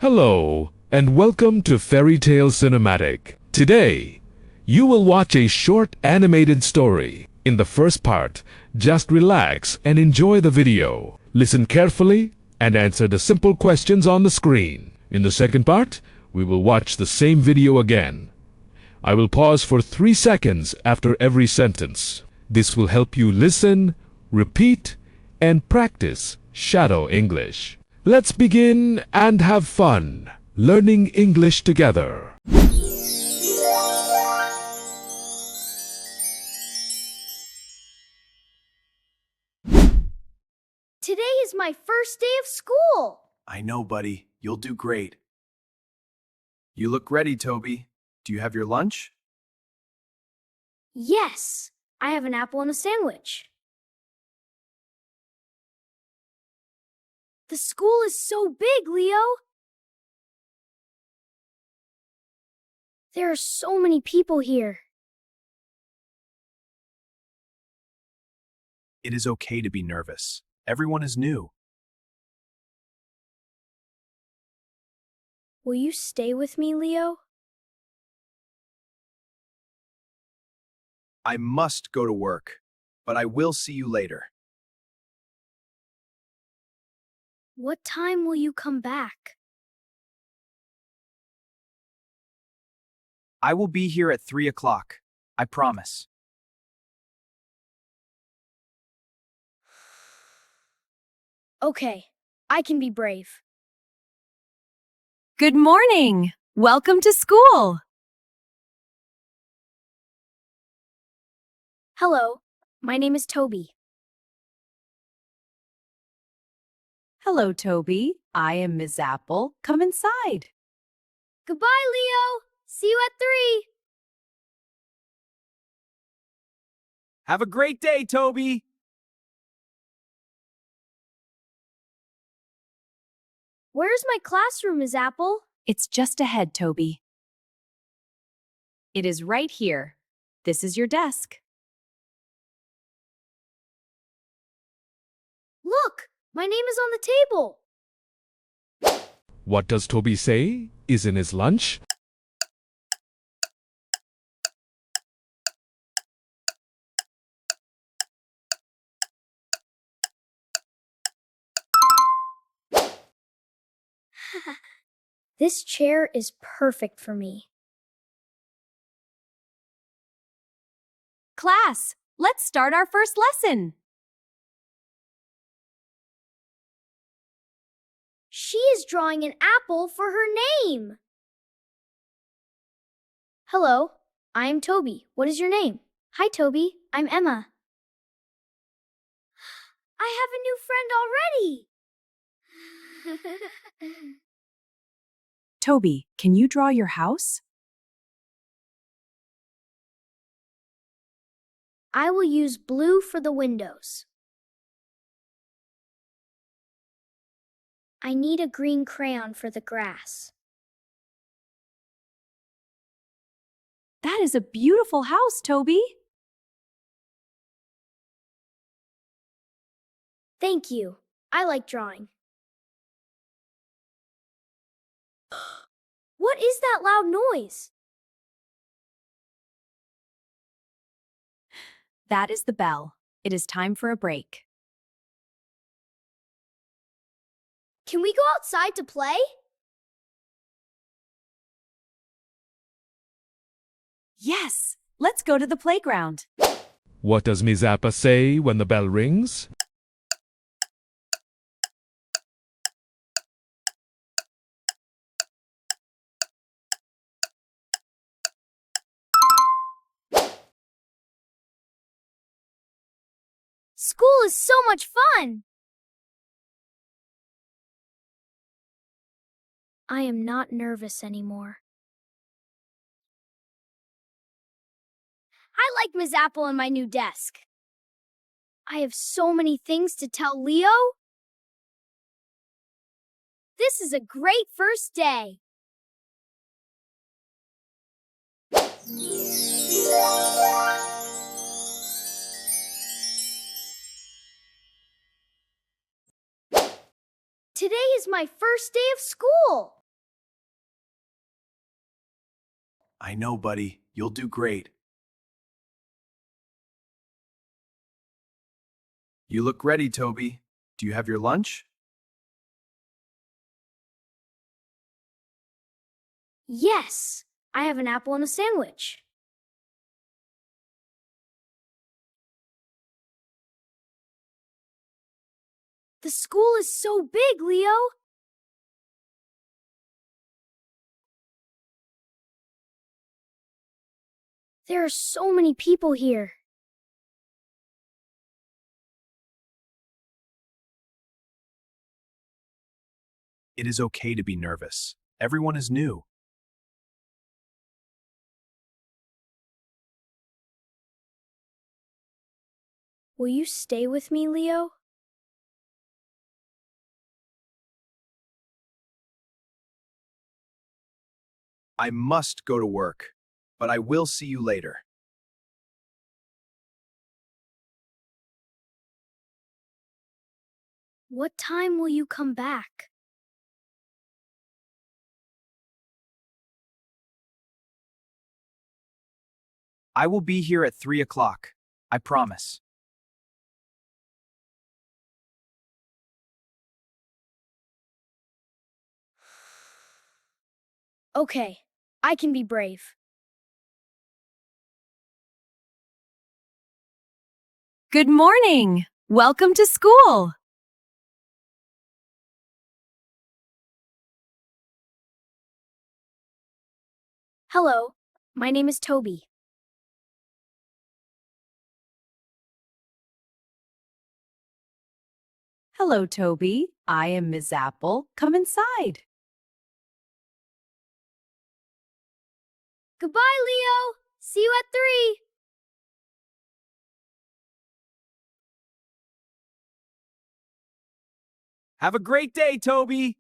Hello, and welcome to Fairy Tale Cinematic. Today, you will watch a short animated story. In the first part, just relax and enjoy the video. Listen carefully and answer the simple questions on the screen. In the second part, we will watch the same video again. I will pause for 3 seconds after every sentence. This will help you listen, repeat, and practice shadow English. Let's begin and have fun learning English together. Today is my first day of school. I know, buddy. You'll do great. You look ready, Toby. Do you have your lunch? Yes, I have an apple and a sandwich. The school is so big, Leo. There are so many people here. It is okay to be nervous. Everyone is new. Will you stay with me, Leo? I must go to work, but I will see you later. What time will you come back? I will be here at 3 o'clock. I promise. Okay, I can be brave. Good morning. Welcome to school. Hello, my name is Toby. Hello, Toby. I am Ms. Apple. Come inside. Goodbye, Leo. See you at 3. Have a great day, Toby! Where's my classroom, Ms. Apple? It's just ahead, Toby. It is right here. This is your desk. Look, my name is on the table. What does Toby say is in his lunch? This chair is perfect for me. Class, let's start our first lesson. She is drawing an apple for her name. Hello, I am Toby. What is your name? Hi, Toby. I'm Emma. I have a new friend already. Toby, can you draw your house? I will use blue for the windows. I need a green crayon for the grass. That is a beautiful house, Toby. Thank you. I like drawing. What is that loud noise? That is the bell. It is time for a break. Can we go outside to play? Yes, let's go to the playground. What does Ms. Apple say when the bell rings? School is so much fun! I am not nervous anymore. I like Ms. Apple and my new desk. I have so many things to tell Leo. This is a great first day. Today is my first day of school. I know, buddy. You'll do great. You look ready, Toby. Do you have your lunch? Yes, I have an apple and a sandwich. The school is so big, Leo. There are so many people here. It is okay to be nervous. Everyone is new. Will you stay with me, Leo? I must go to work, but I will see you later. What time will you come back? I will be here at 3 o'clock. I promise. Okay, I can be brave. Good morning. Welcome to school. Hello, my name is Toby. Hello, Toby. I am Ms. Apple. Come inside. Goodbye, Leo. See you at 3. Have a great day, Toby!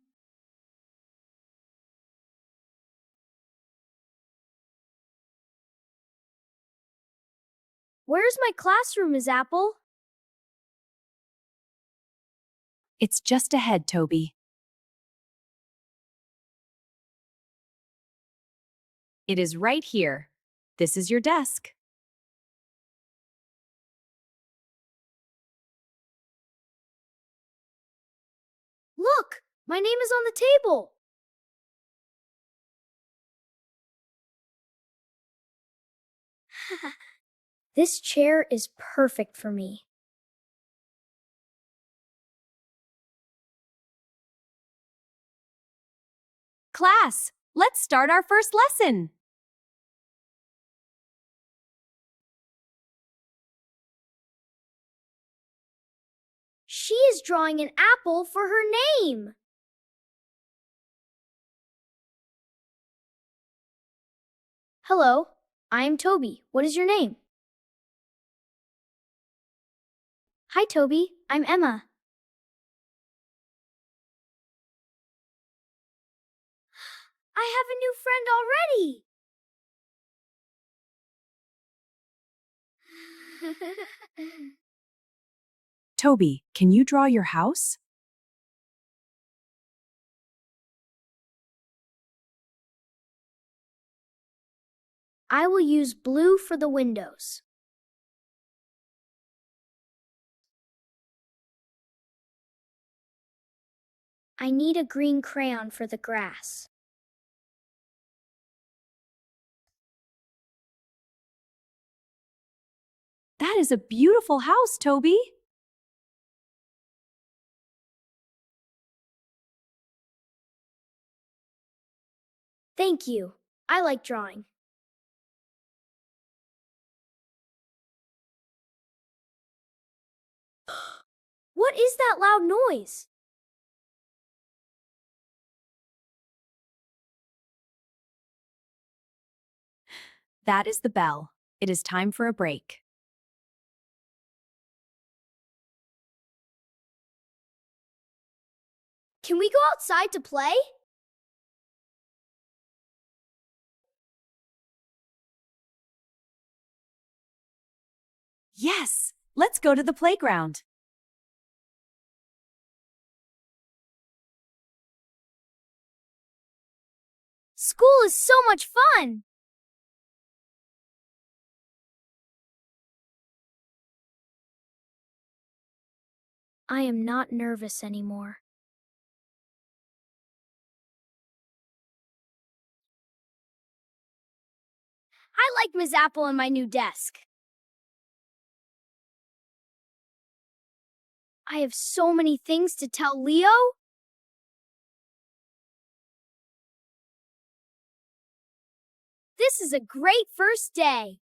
Where's my classroom, Ms. Apple? It's just ahead, Toby. It is right here. This is your desk. Look, my name is on the table. This chair is perfect for me. Class, let's start our first lesson. She is drawing an apple for her name. Hello, I'm Toby. What is your name? Hi, Toby. I'm Emma. I have a new friend already. Toby, can you draw your house? I will use blue for the windows. I need a green crayon for the grass. That is a beautiful house, Toby. Thank you. I like drawing. What is that loud noise? That is the bell. It is time for a break. Can we go outside to play? Yes, let's go to the playground. School is so much fun. I am not nervous anymore. I like Ms. Apple and my new desk. I have so many things to tell Leo. This is a great first day.